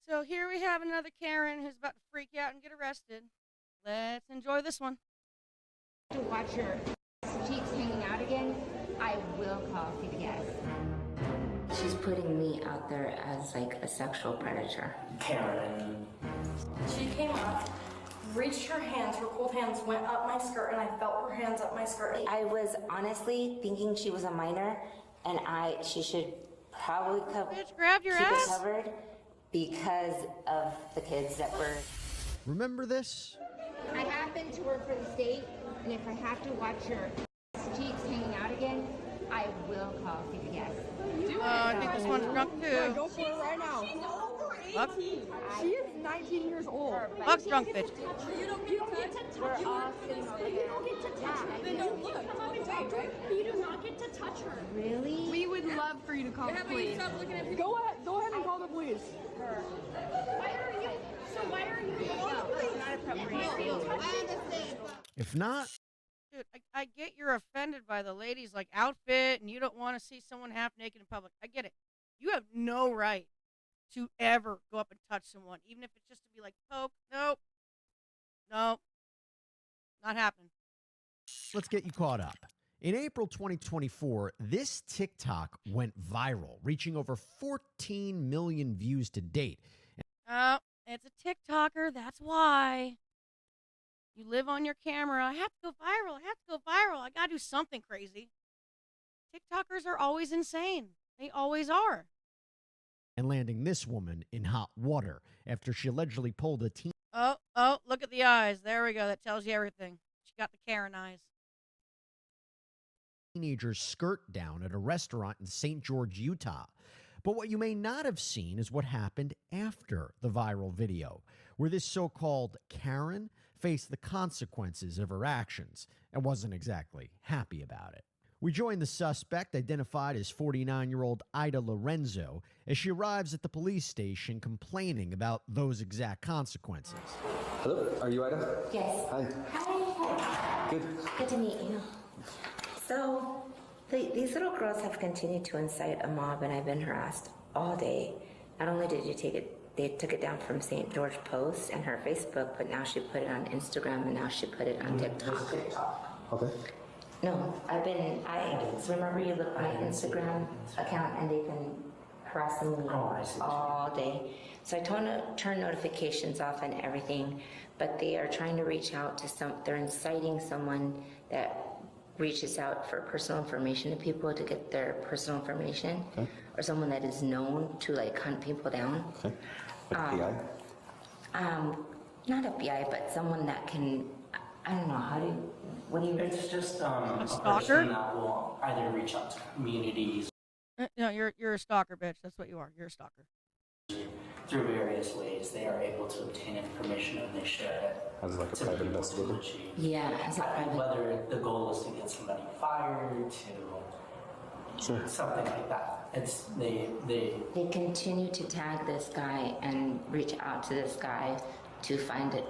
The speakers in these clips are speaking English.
So here we have another Karen who's about to freak out and get arrested. Let's enjoy this one. To watch her cheeks hanging out again, I will call CPS. She's putting me out there as like a sexual predator. Karen. She came up, reached her hands, her cold hands went up my skirt, and I felt her hands up my skirt. I was honestly thinking she was a minor, and she should probably Bitch, grabbed your keep ass. it covered because of the kids that were. Remember this? I have been to work for the state, and if I have to watch her cheeks hanging out again, I will call CPS. I think this one's drunk Yeah, too. go for it right now. She's over 18. Fuck. She is 19 years old. Fuck drunk bitch. You don't get to touch her. You don't get to touch her. Then you look. Come up and talk to her. You do not get to touch her. Really? We would love for you to call the police. Go ahead and call the police. Why are you If not, Dude, I get you're offended by the lady's like outfit and you don't want to see someone half naked in public. I get it. You have no right to ever go up and touch someone, even if it's just to be like poke. Nope. Nope. Not happening. let's get you caught up. In April 2024, this TikTok went viral, reaching over 14 million views to date. Oh, it's a TikToker. That's why. You live on your camera. I have to go viral. I have to go viral. I got to do something crazy. TikTokers are always insane. They always are. And landing this woman in hot water after she allegedly pulled a Oh, look at the eyes. There we go. That tells you everything. She got the Karen eyes. teenager's skirt down at a restaurant in St. George, Utah. But what you may not have seen is what happened after the viral video, where this so-called Karen faced the consequences of her actions and wasn't exactly happy about it. We join the suspect, identified as 49-year-old Ida Lorenzo, as she arrives at the police station complaining about those exact consequences. Hello, are you Ida? Yes. Hi. Hi. Good. Good to meet you. So, these little girls have continued to incite a mob, and I've been harassed all day. Not only did they took it down from St. George Post and her Facebook, but now she put it on Instagram, and now she put it on TikTok. Okay. No, remember you look at my Instagram account, and they've been harassing me all day. So I turn notifications off and everything, but they are trying to reach out to they're inciting someone that reaches out for personal information to people to get their personal information, Okay. or someone that is known to like hunt people down. Okay. FBI? Not FBI, but someone that can, I don't know, what do you? It's just a stalker? person that will either reach out to communities No, you're a stalker, bitch. That's what you are. You're a stalker. through various ways. They are able to obtain information and they share it. As like a to private people to investigator? achieve. Yeah, as a private. Whether the goal is to get somebody fired, to Sure. something like that. It's they They continue to tag this guy and reach out to this guy to find it,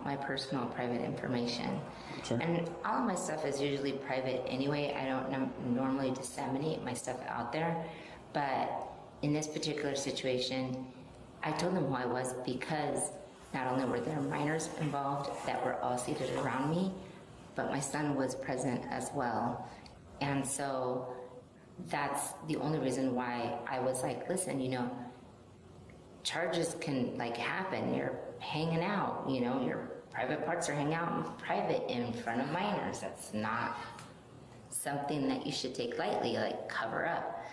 my personal private information. Sure. And all of my stuff is usually private anyway. I don't normally disseminate my stuff out there. But in this particular situation, I told them who I was because not only were there minors involved that were all seated around me, but my son was present as well. And so that's the only reason why I was like, listen, charges can happen. You're hanging out, your private parts are hanging out in private in front of minors. That's not something that you should take lightly, cover up.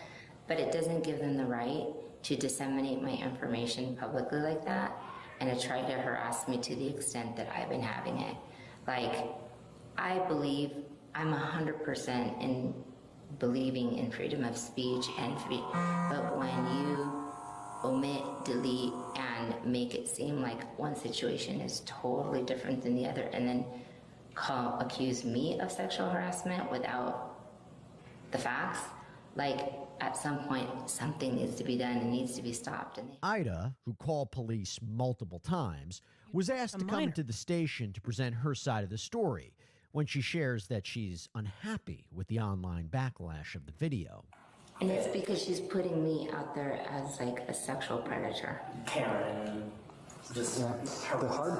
But it doesn't give them the right to disseminate my information publicly like that and to try to harass me to the extent that I've been having it. I believe I'm 100% in believing in freedom of speech but when you omit, delete, and make it seem like one situation is totally different than the other, and then accuse me of sexual harassment without the facts, at some point something needs to be done and needs to be stopped. And Ida, who called police multiple times, was asked to come minor. into the station to present her side of the story when she shares that she's unhappy with the online backlash of the video. And it's because she's putting me out there as like a sexual predator. Karen, just Yeah. The hard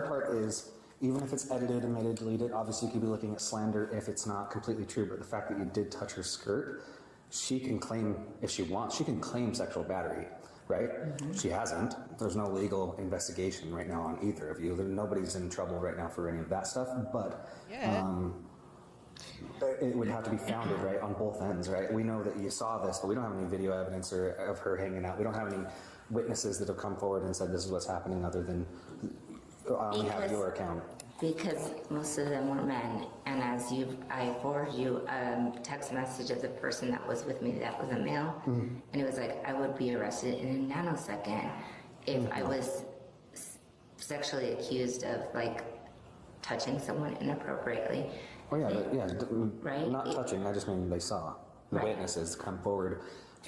part is, even if it's edited, omitted, deleted, obviously you could be looking at slander if it's not completely true, but the fact that you did touch her skirt, she can claim, if she wants, she can claim sexual battery, right? She hasn't. There's no legal investigation right now on either of you. Nobody's in trouble right now for any of that stuff, but it would have to be founded, right, on both ends, right? We know that you saw this, but we don't have any video evidence of her hanging out. We don't have any witnesses that have come forward and said this is what's happening, other than I only have your account. Because most of them were men, and I forwarded you a text message of the person that was with me that was a male, and it was like, I would be arrested in a nanosecond if I was sexually accused of like touching someone inappropriately. Oh yeah, Right? Not touching, I just mean they saw. The Right. witnesses come forward,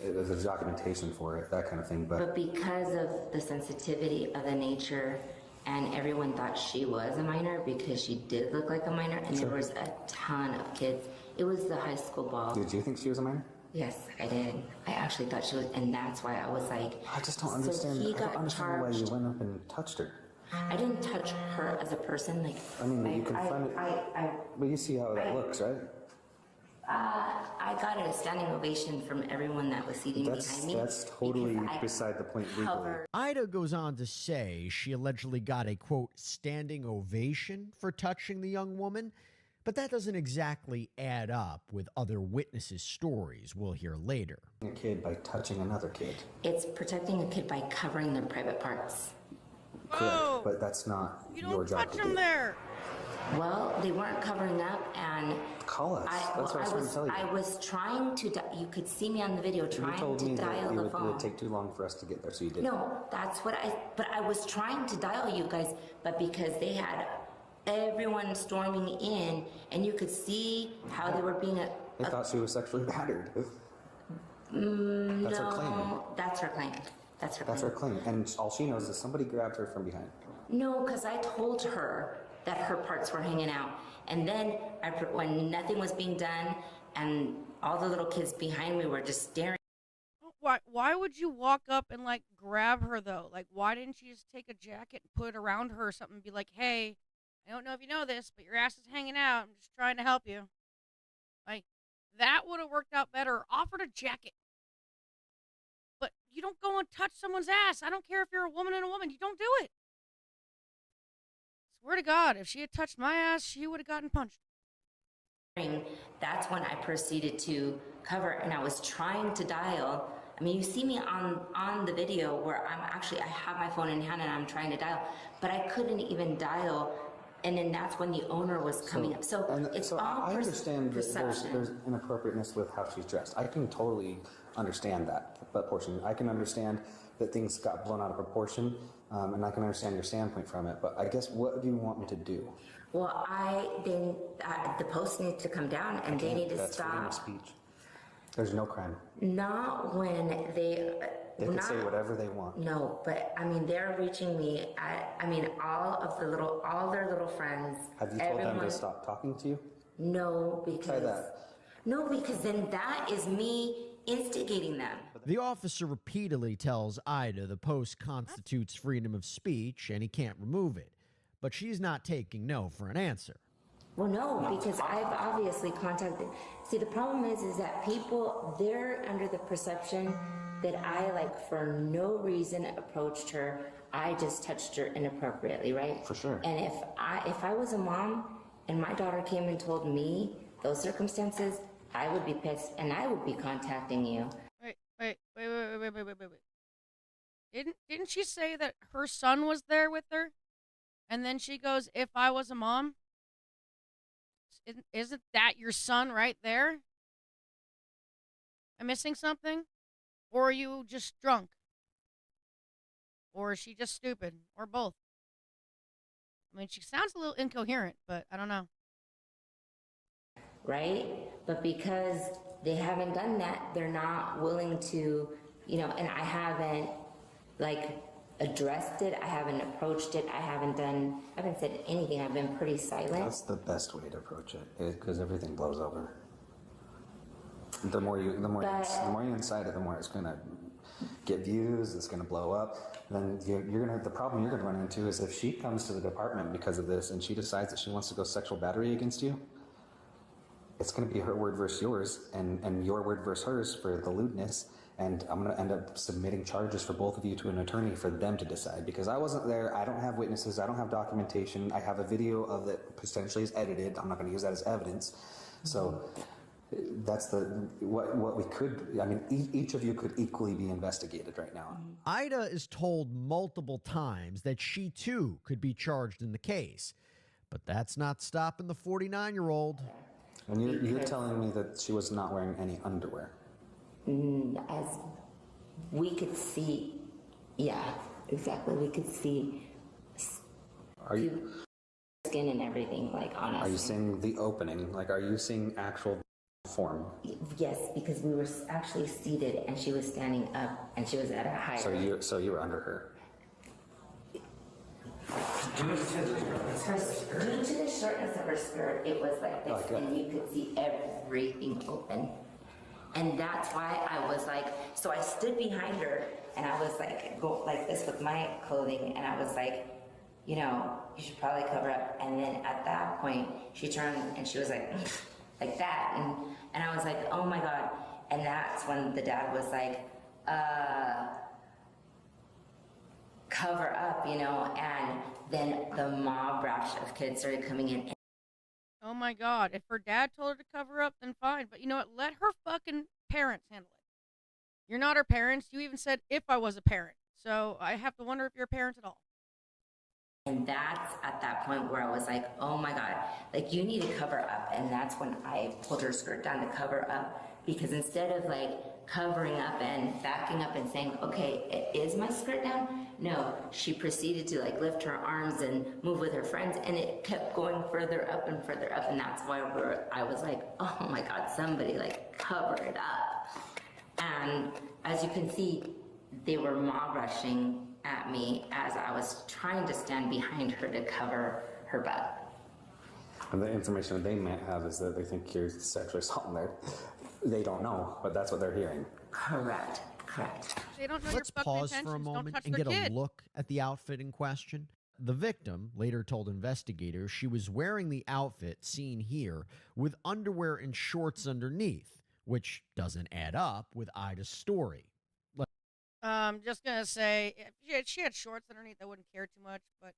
there's documentation for it, that kind of thing, But because of the sensitivity of the nature, and everyone thought she was a minor because she did look like a minor, and there was a ton of kids. It was the high school ball. Did you think she was a minor? Yes, I did. I actually thought she was, and that's why I was like, I just don't so understand. he I don't got understand why you charged. went up and touched her. I didn't touch her as a person. Like, I mean, you confronted. But you see how that looks, right? I got a standing ovation from everyone that was seating behind me. That's totally because I beside the point legally. covered- Ida goes on to say she allegedly got a, quote, standing ovation for touching the young woman, but that doesn't exactly add up with other witnesses' stories we'll hear later. A kid by touching another kid. It's protecting a kid by covering their private parts. Whoa. Correct, but that's not You your don't job touch to them do. there. Well, they weren't covering up, and Call us. That's what I was trying to tell you. I was trying to. You could see me on the video You trying told to me that dial it the would phone. take too long for us to get there, so you did. No, that's what I. But I was trying to dial you guys, but because they had everyone storming in, and you could see how they were being They thought she was sexually battered. That's her claim. No, that's her claim. That's her That's claim. her claim. And all she knows is somebody grabbed her from behind. No, because I told her that her parts were hanging out. And then when nothing was being done and all the little kids behind me were just staring. Why would you walk up and like grab her though? Like, why didn't you just take a jacket and put it around her or something and be like, hey, I don't know if you know this, but your ass is hanging out. I'm just trying to help you. Like, that would have worked out better. Offered a jacket. But you don't go and touch someone's ass. I don't care if you're a woman and a woman. You don't do it. Swear to God, if she had touched my ass, she would have gotten punched. That's when I proceeded to cover, and I was trying to dial. I mean, you see me on the video where I have my phone in hand and I'm trying to dial, but I couldn't even dial. And then that's when the owner was coming up. So it's all I understand that perception. there's inappropriateness with how she's dressed. I can totally understand that portion. I can understand that things got blown out of proportion, and I can understand your standpoint from it. But I guess, what do you want me to do? Well, the post needs to come down, and they need to That's freedom of stop. speech. There's no crime. Not when They can say whatever they want. No, but I mean, they're reaching me. All their little friends. Have you told them to stop talking to you? No, because Try that. No, because then that is me instigating them. The officer repeatedly tells Ida the post constitutes freedom of speech and he can't remove it, but she's not taking no for an answer. Well, no, because I've obviously contacted. See, the problem is that people, they're under the perception that I, like, for no reason approached her. I just touched her inappropriately, right? For sure. And if I was a mom and my daughter came and told me those circumstances, I would be pissed and I would be contacting you. Wait. Didn't she say that her son was there with her? And then she goes, if I was a mom? Isn't that your son right there? Am I missing something? Or are you just drunk? Or is she just stupid? Or both? I mean, she sounds a little incoherent, but I don't know. Right? But because they haven't done that, they're not willing to, and I haven't, like, addressed it. I haven't approached it. I haven't said anything. I've been pretty silent. That's the best way to approach it, because everything blows over. The more you But- incite it, the more it's gonna get views. It's gonna blow up. Then the problem you're gonna run into is if she comes to the department because of this and she decides that she wants to go sexual battery against you, it's gonna be her word versus yours, and your word versus hers for the lewdness. And I'm gonna end up submitting charges for both of you to an attorney for them to decide, because I wasn't there. I don't have witnesses. I don't have documentation. I have a video of that potentially is edited. I'm not gonna use that as evidence. So that's what we could. I mean, each of you could equally be investigated right now. Ida is told multiple times that she too could be charged in the case, but that's not stopping the 49-year-old. And you're telling me that she was not wearing any underwear. As we could see, yeah, exactly. We could see Are you skin and everything like on us. are you seeing the opening? Like, are you seeing actual form? Yes, because we were actually seated and she was standing up and she was at a height. So you were under her. Due to the shortness of her skirt, it was like this, Okay. and you could see everything open. And that's why I was like, so I stood behind her, and I was like, go like this with my clothing, and I was like, you know, you should probably cover up. And then at that point, she turned and she was like, like that, and I was like, oh my God. And that's when the dad was like, cover up, you know, and then the mob rush of kids started coming in. Oh my God. If her dad told her to cover up, then fine. But you know what? Let her fucking parents handle it. You're not her parents. You even said if I was a parent. So I have to wonder if you're a parent at all. And that's at that point where I was like, oh my God, like you need to cover up. And that's when I pulled her skirt down to cover up, because instead of like covering up and backing up and saying, okay, is my skirt down? No, she proceeded to like lift her arms and move with her friends, and it kept going further up and further up. And that's why I was like, oh my God, somebody like cover it up. And as you can see, they were mob rushing at me as I was trying to stand behind her to cover her butt. And the information that they might have is that they think you're sexually assaulting there. They don't know, but that's what they're hearing. Correct. They don't know Let's your fucking pause for a intentions. Don't moment touch and their get kid. a look at the outfit in question. The victim later told investigators she was wearing the outfit seen here with underwear and shorts underneath, which doesn't add up with Ida's story. Just gonna say, if she had shorts underneath, I wouldn't care too much, but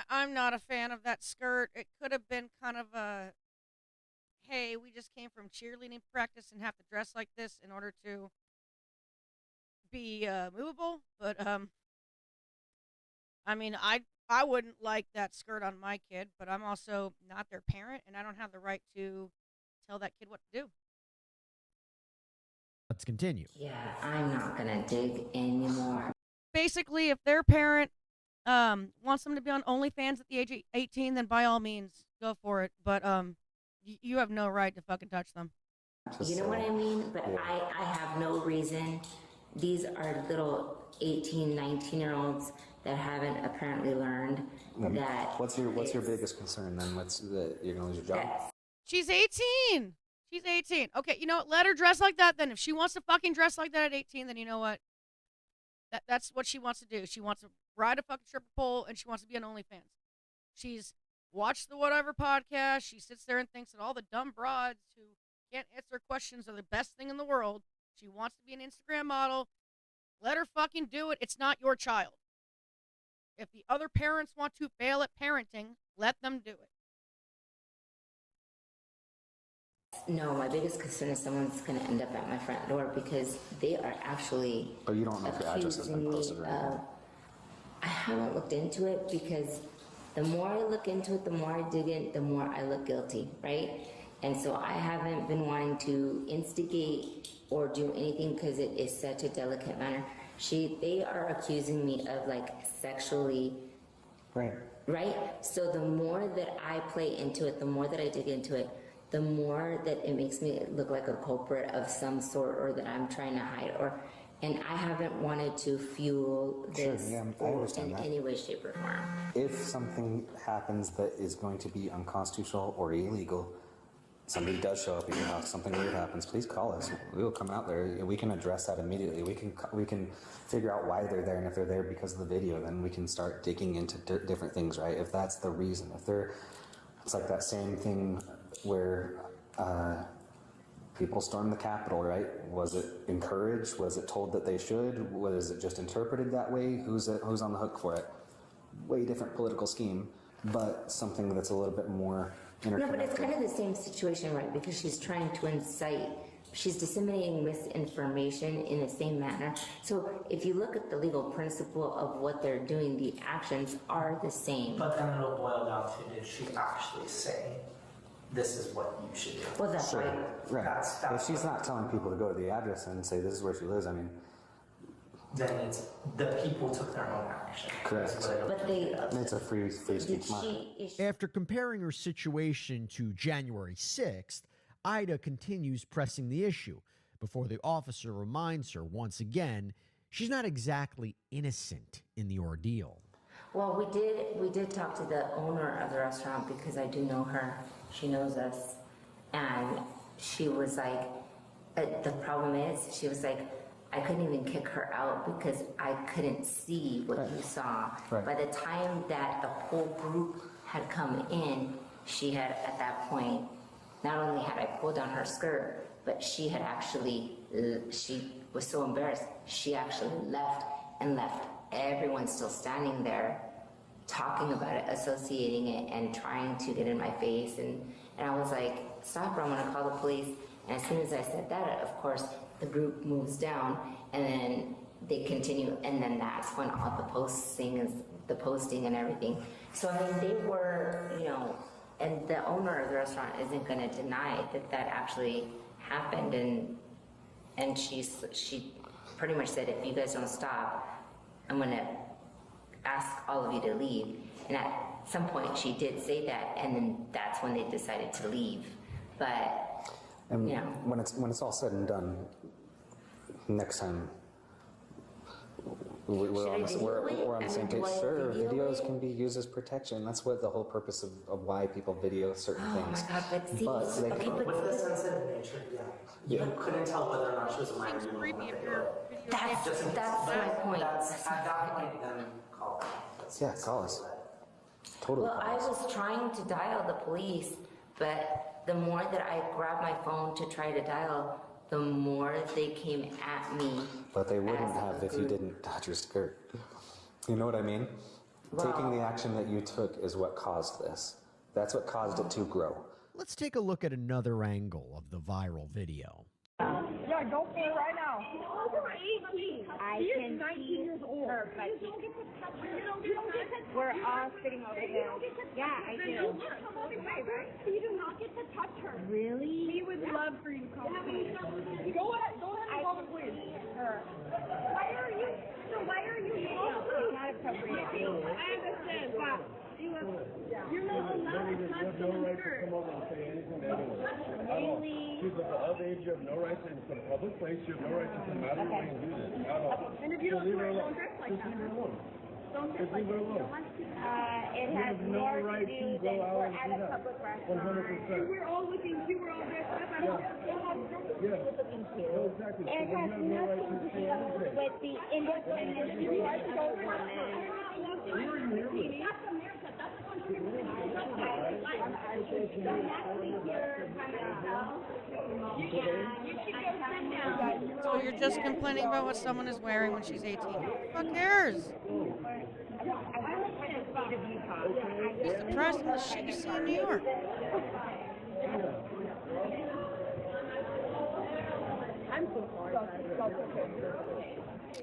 I'm not a fan of that skirt. It could have been kind of a, hey, we just came from cheerleading practice and have to dress like this in order to be movable. But I mean, I wouldn't like that skirt on my kid, but I'm also not their parent, and I don't have the right to tell that kid what to do. Let's continue. Yeah, I'm not gonna dig anymore. Basically, if their parent wants them to be on OnlyFans at the age of 18, then by all means, go for it. But you have no right to fucking touch them. You know what I mean? But yeah. I have no reason. These are little 18, 19-year-olds that haven't apparently learned that. What's your biggest concern then? You're gonna lose your job? She's 18. She's 18. Okay, you know what? Let her dress like that then. If she wants to fucking dress like that at 18, then you know what? That's what she wants to do. She wants to ride a fucking stripper pole, and she wants to be on OnlyFans. She's watched the Whatever podcast. She sits there and thinks that all the dumb broads who can't answer questions are the best thing in the world. She wants to be an Instagram model. Let her fucking do it. It's not your child. If the other parents want to fail at parenting, let them do it. No, my biggest concern is someone's going to end up at my front door because they are actually. Oh, you don't know if your address has been posted or anything? I haven't looked into it because the more I look into it, the more I dig in, the more I look guilty, right? And so I haven't been wanting to instigate or do anything because it is such a delicate matter. They are accusing me of like sexually. Right. Right? So the more that I play into it, the more that I dig into it, the more that it makes me look like a culprit of some sort, or that I'm trying to hide, and I haven't wanted to fuel this in any way, shape, or form. If something happens that is going to be unconstitutional or illegal, somebody does show up at your house, something weird happens, please call us. We will come out there. We can address that immediately. We can figure out why they're there, and if they're there because of the video, then we can start digging into different things, right? If that's the reason. It's like that same thing where people stormed the Capitol, right? Was it encouraged? Was it told that they should? Was it just interpreted that way? Who's on the hook for it? Way different political scheme, but something that's a little bit more interconnected. No, but it's kind of the same situation, right? Because she's trying to incite, she's disseminating misinformation in the same manner. So if you look at the legal principle of what they're doing, the actions are the same. But then it'll boil down to, did she actually say, this is what you should do? Well, that's right. Right. That's if she's not telling people to go to the address and say this is where she lives, I mean, then it's the people took their own action. Correct. That's what it'll But be. it's a free did speech mark. After comparing her situation to January 6th, Ida continues pressing the issue before the officer reminds her once again she's not exactly innocent in the ordeal. Well, we did talk to the owner of the restaurant because I do know her. She knows us. And she was like, the problem is, she was like, I couldn't even kick her out because I couldn't see what you saw. Right. By the time that the whole group had come in, she had, at that point, not only had I pulled down her skirt, but she had actually, she was so embarrassed, she actually left everyone still standing there talking about it, associating it, and trying to get in my face. And I was like, stop her, I'm gonna call the police. And as soon as I said that, of course, the group moves down, and then they continue, and then that's when all the posting and everything. So I mean, they were, and the owner of the restaurant isn't going to deny that actually happened, and she pretty much said, if you guys don't stop, I'm going to ask all of you to leave. And at some point, she did say that, and then that's when they decided to leave. But And when it's all said and done, next time we're on the same page. Sure, videos can be used as protection. That's what the whole purpose of why people video certain things. Oh my God, but see, With the sensitive nature, you couldn't tell whether or not she was a minor. Seems creepy if your video that's my point. At that point, then call them. Yeah, call us. Totally. Well, I call us. was trying to dial the police, but the more that I grabbed my phone to try to dial, the more they came at me. But they wouldn't as a have if you group. didn't touch your skirt. You know what I mean? Taking the action that you took is what caused this. That's what caused it to grow. Let's take a look at another angle of the viral video. Yeah, go for it right now. Over 18. I He can is 19 see years old. her, but You don't get to touch her. You don't get to touch we're her. all sitting over You there. don't get to touch Yeah, her. I Then do. you can't come over here, right? You do not get to touch her. Really? He would love for you to call the police. Go ahead and call the police. Why are you It's not appropriate. I understand, but you're not allowed to touch someone's skirt. Come over and say anything to anyone. At all. She's of the age, you have no right to, it's a public place, you have no right to come out of your way and do this. At all. And if you don't Just leave do her it, alone. don't dress like Just that. leave her alone. Don't dress Just like leave her that. alone. It You has have no more to right do to than go out we're and at do a that. public restaurant. 100%. We're all looking dressed up. I don't Yeah. No, exactly. It So has you have no right nothing to to say do anything. with the independent view of women. Who are you here with? So you're just complaining about what someone is wearing when she's 18. Who cares? Just depressed in the shit you see in New York.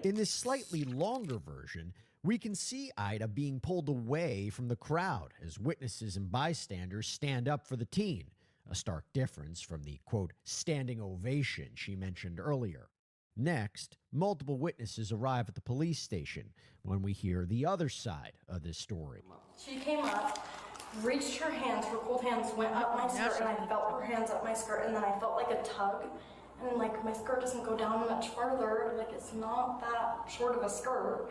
In this slightly longer version, we can see Ida being pulled away from the crowd as witnesses and bystanders stand up for the teen, a stark difference from the, quote, standing ovation she mentioned earlier. Next, multiple witnesses arrive at the police station when we hear the other side of this story. She came up, reached her hands, her cold hands went up my skirt, and I felt her hands up my skirt, and then I felt like a tug, and like my skirt doesn't go down much farther, like it's not that short of a skirt.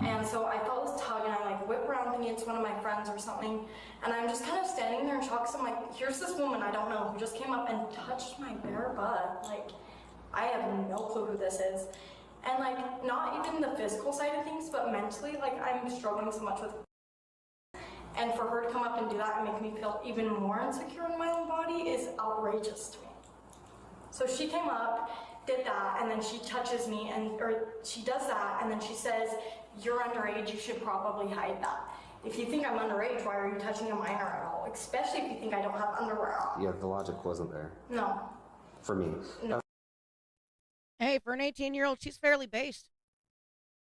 And so I felt this tug and I like whip around thinking it's one of my friends or something, and I'm just kind of standing there in shock because I'm like, here's this woman I don't know who just came up and touched my bare butt. Like, I have no clue who this is. And like, not even the physical side of things, but mentally, like I'm struggling so much with. And for her to come up and do that and make me feel even more insecure in my own body is outrageous to me. So she came up, did that, and then she touches me, or she does that, and then she says, "You're underage, you should probably hide that. If you think I'm underage, why are you touching a minor at all? Especially if you think I don't have underwear on." Yeah, the logic wasn't there. No. For me. No. Hey, for an 18-year-old, she's fairly based.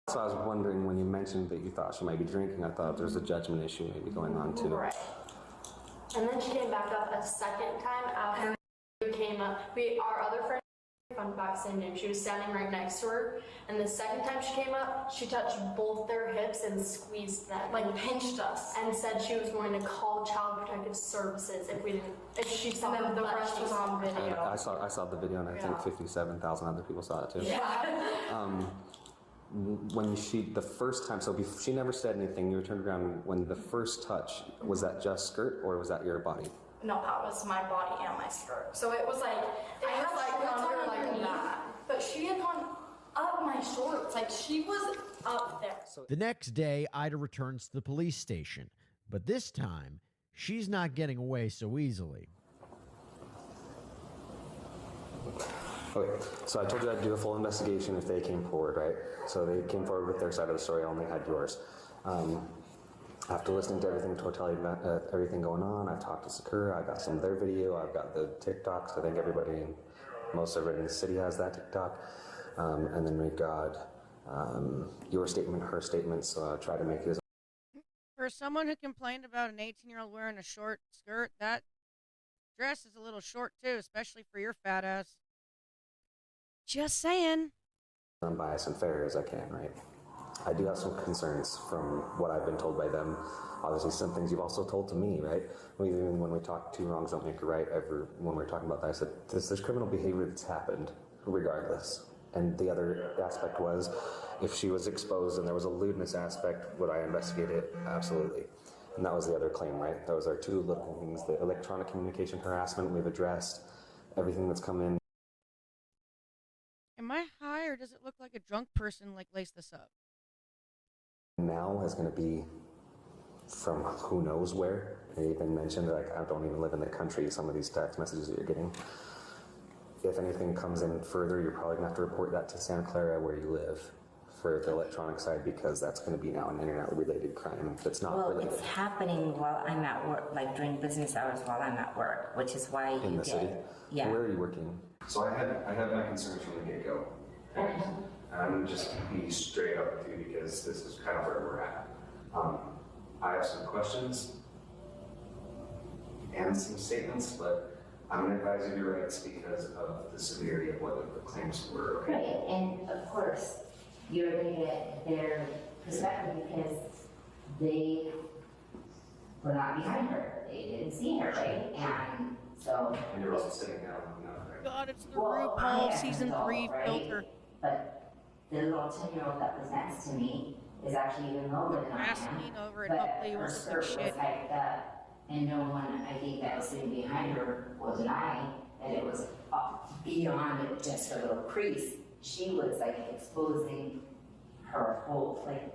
So I was wondering when you mentioned that you thought she might be drinking, I thought there's a judgment issue maybe going on too. Right. And then she came back up a second time after we came up. Our other friend, fun fact, same name, she was standing right next to her. And the second time she came up, she touched both their hips and squeezed them. Like pinched us. And said she was going to call Child Protective Services if she saw And then the rest was on video. I saw the video, and I think 57,000 other people saw it too. Yeah. When the first time, so she never said anything, you turned around, when the first touch, was that just skirt or was that your body? No, that was my body and my skirt. So it was like, I had like under like that, but she had gone up my shorts. Like she was up there. The next day, Ida returns to the police station, but this time, she's not getting away so easily. Okay, so I told you I'd do a full investigation if they came forward, right? So they came forward with their side of the story, I only had yours. After listening to everything Tortelli, everything going on, I've talked to Sakura, I got some of their video, I've got the TikToks. I think most everybody in the city has that TikTok. And then we've got your statement, her statement, so I try to make his. For someone who complained about an 18-year-old wearing a short skirt, that dress is a little short too, especially for your fat ass. Just saying. Unbiased and fair as I can, right? I do have some concerns from what I've been told by them. Obviously, some things you've also told to me, right? Even when we talk two wrongs don't make a right, when we were talking about that, I said, there's criminal behavior that's happened, regardless. And the other aspect was, if she was exposed and there was a lewdness aspect, would I investigate it? Absolutely. And that was the other claim, right? That was our two little things. The electronic communication harassment we've addressed, everything that's come in. Am I high or does it look like a drunk person like laced this up? Now is going to be from who knows where. They even mentioned, like, I don't even live in the country, some of these text messages that you're getting. If anything comes in further, you're probably going to have to report that to Santa Clara where you live for the electronic side, because that's going to be now an internet-related crime that's not related. Well, it's happening while I'm at work, like during business hours while I'm at work, which is why you in the city? Yeah. Where are you working? So I had my concerns from the get-go. And I'm going to just be straight up with you because this is kind of where we're at. I have some questions and some statements, but I'm going to advise you your rights because of the severity of what the claims were. Okay? Right, and of course, you're going to get their perspective because they were not behind her. They didn't see her, right? And so. And you're also sitting down. God, it's the RuPaul season 3 filter. But the little 10-year-old that presents to me is actually even lower than I am. Over it, But hopefully you her won't skirt say was shit. like that, and no one, I think, that was sitting behind her will deny that it was beyond just a little crease. She was like exposing her whole, like,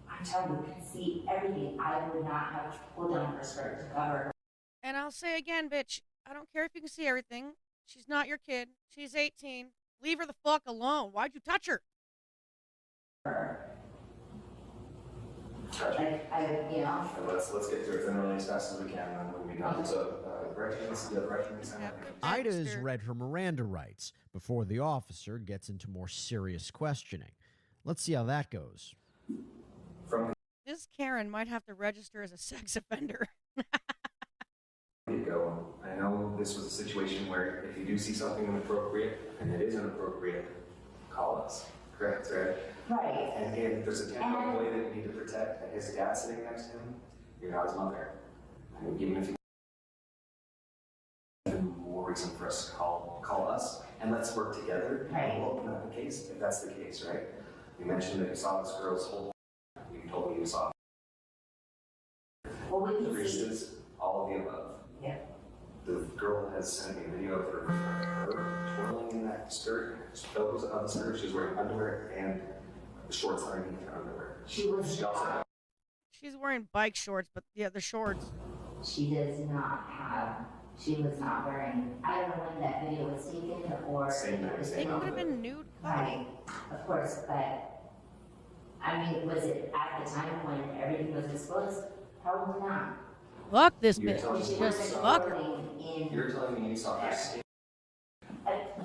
I'm telling you, could see everything. I would not have pulled down her skirt to cover her. And I'll say again, bitch, I don't care if you can see everything. She's not your kid. She's 18. Leave her the fuck alone. Why'd you touch her? Like, you know. And let's get to it really as fast as we can, and we'll be done. So, Ida's read her Miranda rights before the officer gets into more serious questioning. Let's see how that goes. This Karen might have to register as a sex offender. Go. I know this was a situation where if you do see something inappropriate, and it is inappropriate, call us. Correct, right? Right. And if there's a 10-year-old boy that you need to protect, and his dad sitting next to him, you're not his mother. And even if you more reason for us to call us, and let's work together, Right. and we'll open up a case, if that's the case, right? You mentioned that you saw this girl's whole, you told me you saw Well, we the can see. braces, all of the above. Yeah. The girl has sent me a video of her twirling in that skirt, photos of the skirt, she's wearing underwear and shorts underneath her underwear. She was She also not. She's wearing bike shorts, but yeah, the shorts. She does not have. She was not wearing. I don't know when that video was taken or. Same night, I same think it would have outfit. been nude Right, clothing. of course, but I mean, was it at the time when everything was exposed? Probably not. Fuck this You're bitch. telling me She Just was fuck her. clothing in. You're telling me you saw her skin.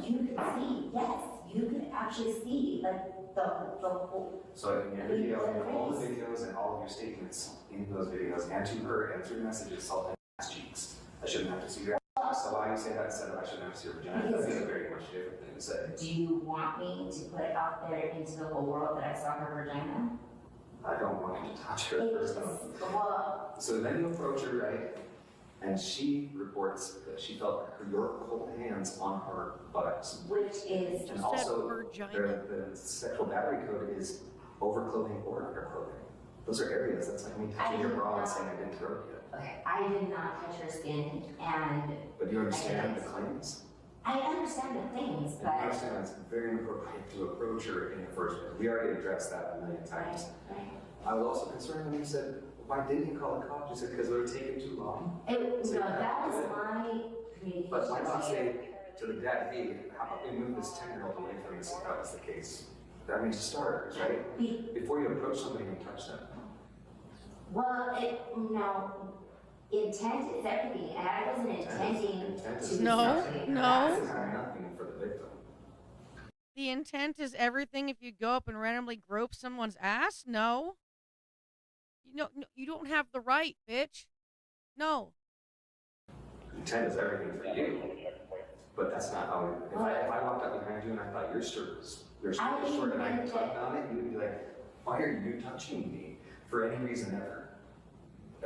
You could see, yes, you could actually see like the whole. So in your video, in all the videos and all of your statements in those videos, and to her and through messages, saw the ass cheeks. I shouldn't have to see your ass. So why you say that instead of I shouldn't have to see your vagina? That's a very much different thing to say. Do you want me to put it out there into the whole world that I saw her vagina? I don't want you to touch her first off. Well, So then you approach her, right? And she reports that she felt your cold hands on her buttocks. which is, She And said also, vagina. the sexual battery code is overclothing or underclothing. Those are areas, that's like me touching your bra and saying I didn't throw it yet. okay, I did not touch her skin, and But do you understand the claims? I understand the things, And but. I understand it's very inappropriate to approach her in the first place. We already addressed that a million times. Right. I was also concerned when you said, why didn't you call the cops? You said, because it would have taken too long. No, that was my communication. But why not to say you. to the dad, hey, how about we move this 10-year-old away from this if that was the case? That means starters, right? Before you approach somebody and touch them. Well, intent is everything, and I wasn't intending Intent to. is No, nothing. no. This is nothing for the victim. The intent is everything if you go up and randomly grope someone's ass? No. No, you don't have the right, bitch. No. Intent is everything for you. But that's not how, if I walked up behind you and I thought your shirt was short and I tugged on it, you would be like, why are you touching me for any reason ever?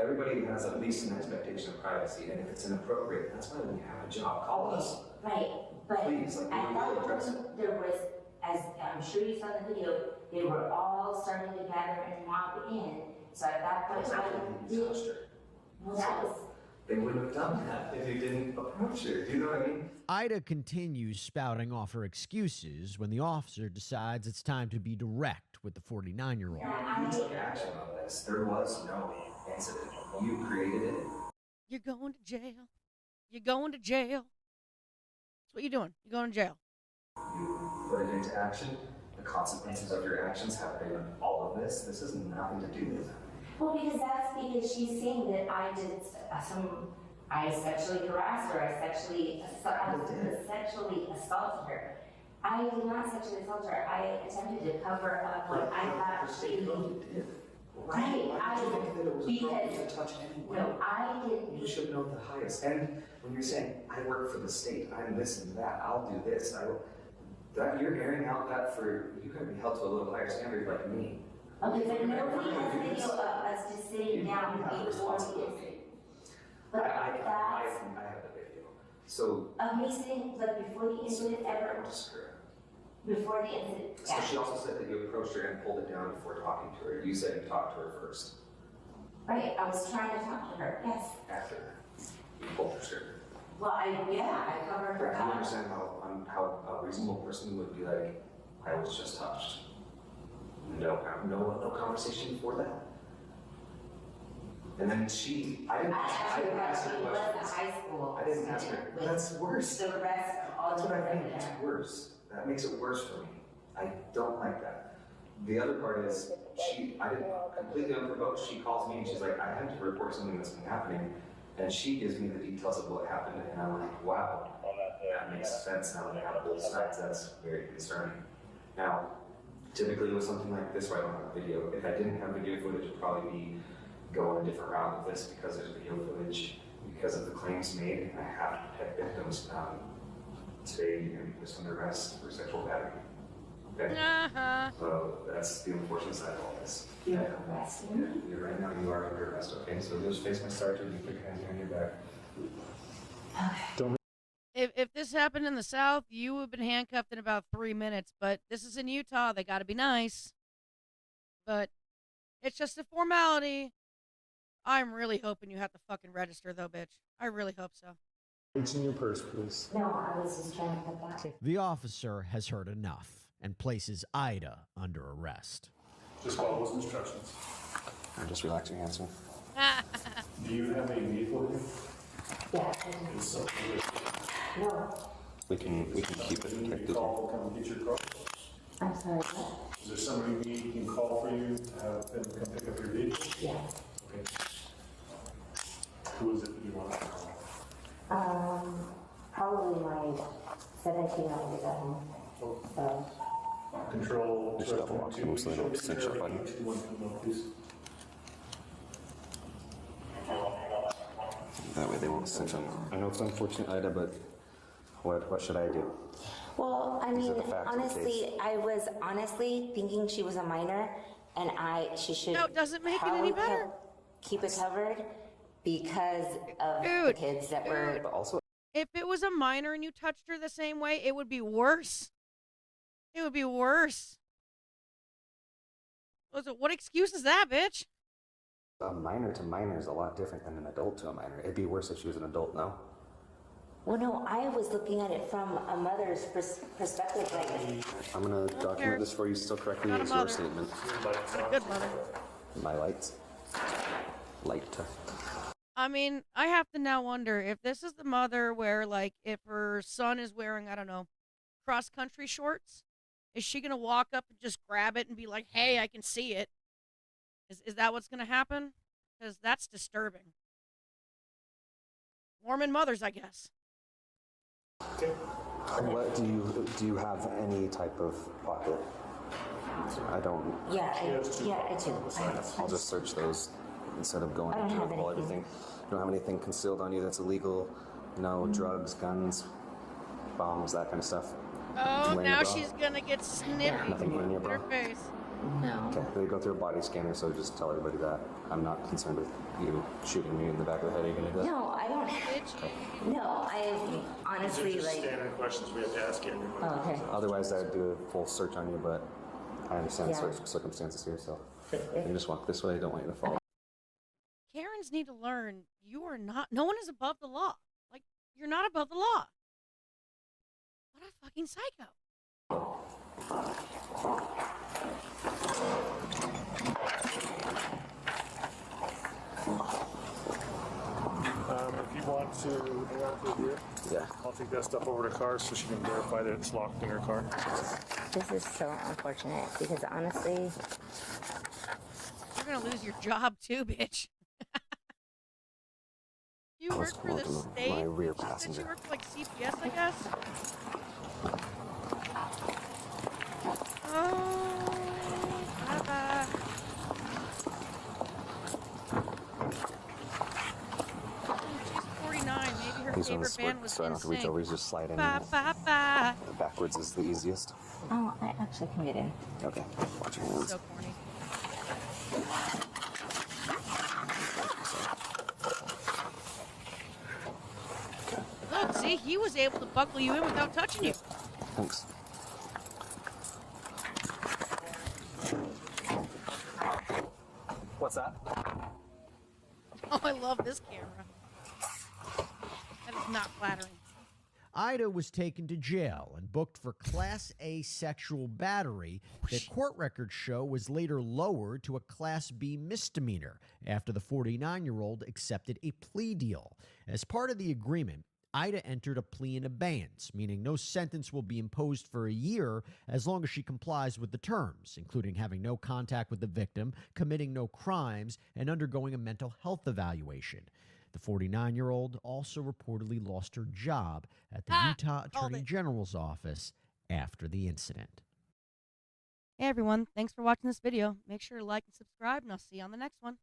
Everybody has at least an expectation of privacy, and if it's inappropriate, that's why we have a job. Call us. Right, but Please, like, I we will address it. thought there was, as I'm sure you saw in the video, they were all starting to gather and mob in. So at that point, I You did. touched her. Well, that was. They wouldn't have done that if you didn't approach her. Do you know what I mean? Ida continues spouting off her excuses when the officer decides it's time to be direct with the 49-year-old. You took action on this. There was no incident. You created it. You're going to jail. You're going to jail. That's what you're doing. You're going to jail. You put it into action. The consequences of your actions have been all of this. This has nothing to do with it. Well, because she's saying that I did I sexually harassed her, I sexually assaulted her. I did not sexually assault her. I attempted to cover up what I thought she did. Right, Why did you think that it was appropriate to touch anyone? No, I didn't. You should know the highest. And when you're saying, I work for the state, I'm this and that, I'll do this, that you're airing out that for, you gotta be held to a little higher standard like me. Okay, but nobody has a video of us just sitting down You have before the responsibility. incident. I But have that's the video. So, of me sitting, like before the incident I ever, went to screw her. before the incident. So she also said that you approached her and pulled it down before talking to her. You said you talked to her first. Right, I was trying to talk to her, yes. After you pulled her skirt. Well, I covered her Do you up. understand how a reasonable person would be like, I was just touched? No conversation before that. And then I didn't ask her was questions. a high school. I didn't ask her. student with That's worse. The rest of all That's the what I think. other- It's worse. That makes it worse for me. I don't like that. The other part is, I didn't completely unprovoked. She calls me and she's like, I had to report something that's been happening. And she gives me the details of what happened. And I'm like, wow, that makes sense now that I have both sides. That's very concerning. Now, typically with something like this where I don't have a video, if I didn't have video footage, it'd probably be going a different route with this because there's video footage, because of the claims made, and I have to protect victims. Today, you're going to be placed under arrest for sexual battery. Okay? Uh-huh. So that's the unfortunate side of all this. You're arresting me? Yeah, right now you are under arrest, okay? So just face my sergeant, you put your hands behind your back. If this happened in the South, you would have been handcuffed in about 3 minutes. But this is in Utah. They got to be nice. But it's just a formality. I'm really hoping you have to fucking register, though, bitch. I really hope so. Reach in your purse, please. No, I was just trying to put that. The officer has heard enough and places Ida under arrest. Just follow those instructions. And just relax your hands, sir. Do you have a vehicle with you? Yeah. Is something No, We can keep it you need to protected. call, come get your car? I'm sorry, what? Is there somebody we can call for you to have them come pick up your vehicle? Yeah. Okay. Who is it that you want to call? Probably my 17-year-old is at home. So, Control. Just double lock them so they don't cinch up on you. 2121, please. That way they won't cinch on you. I know it's unfortunate, Ida, but what should I do? well, I These are mean, the facts of the honestly, I was honestly thinking she was a minor, and she should. No, it doesn't make it any probably better. Keep it covered because of the Dude, kids that were. But also, If it was a minor and you touched her the same way, it would be worse. It would be worse. What excuse is that, bitch? a minor to minor is a lot different than an adult to a minor. It'd be worse if she was an adult, no? Well, no, I was looking at it from a mother's perspective. Like, I'm gonna document cares? this for you still correctly Not a as your mother. statement. Good mother. My lights. Light. I mean, I have to now wonder if this is the mother where, like, if her son is wearing, I don't know, cross-country shorts, is she going to walk up and just grab it and be like, hey, I can see it? Is that what's going to happen? Because that's disturbing. Mormon mothers, I guess. What do you have any type of pocket? I don't. yeah, I do. I'll just search those instead of going I don't into have all anything. everything. You don't have anything concealed on you that's illegal? No drugs, guns, bombs, that kind of stuff? Oh, Laying now abroad? she's going to get snippy Nothing in your in her bra? face. No. Okay, they go through a body scanner, so just tell everybody that. I'm not concerned with you shooting me in the back of the head. Are you gonna do that? No, I don't. Bitch. No, I honestly like. Standard questions we have to ask everyone. Oh, okay. Otherwise, I'd do a full search on you, but I understand Yeah. circumstances here, so you can just walk this way. I don't want you to fall. Karens need to learn you are not, no one is above the law. Like, you're not above the law. What a fucking psycho. If you want to hang on to it here, Yeah. I'll take that stuff over to her car so she can verify that it's locked in her car. This is so unfortunate because honestly, You're going to lose your job too, bitch. You I work was for the working with state? my rear She said passenger. you work for like CPS, I guess? Oh, bye-bye. She's 49. Maybe her He's on the favorite band split, was so I don't have to reach NSYNC. over. He's just slide in. Bye, bye, bye. Backwards is the easiest. oh, I actually can get in. Okay, watch your hands. So corny. Look, see, he was able to buckle you in without touching you. Thanks. What's that? Oh, I love this camera. That is not flattering. Ida was taken to jail and booked for Class A sexual battery that court records show was later lowered to a Class B misdemeanor after the 49-year-old accepted a plea deal. As part of the agreement, Ida entered a plea in abeyance, meaning no sentence will be imposed for a year as long as she complies with the terms, including having no contact with the victim, committing no crimes, and undergoing a mental health evaluation. The 49-year-old also reportedly lost her job at the Utah called Attorney it. General's office after the incident. Hey everyone, thanks for watching this video. Make sure to like and subscribe, and I'll see you on the next one.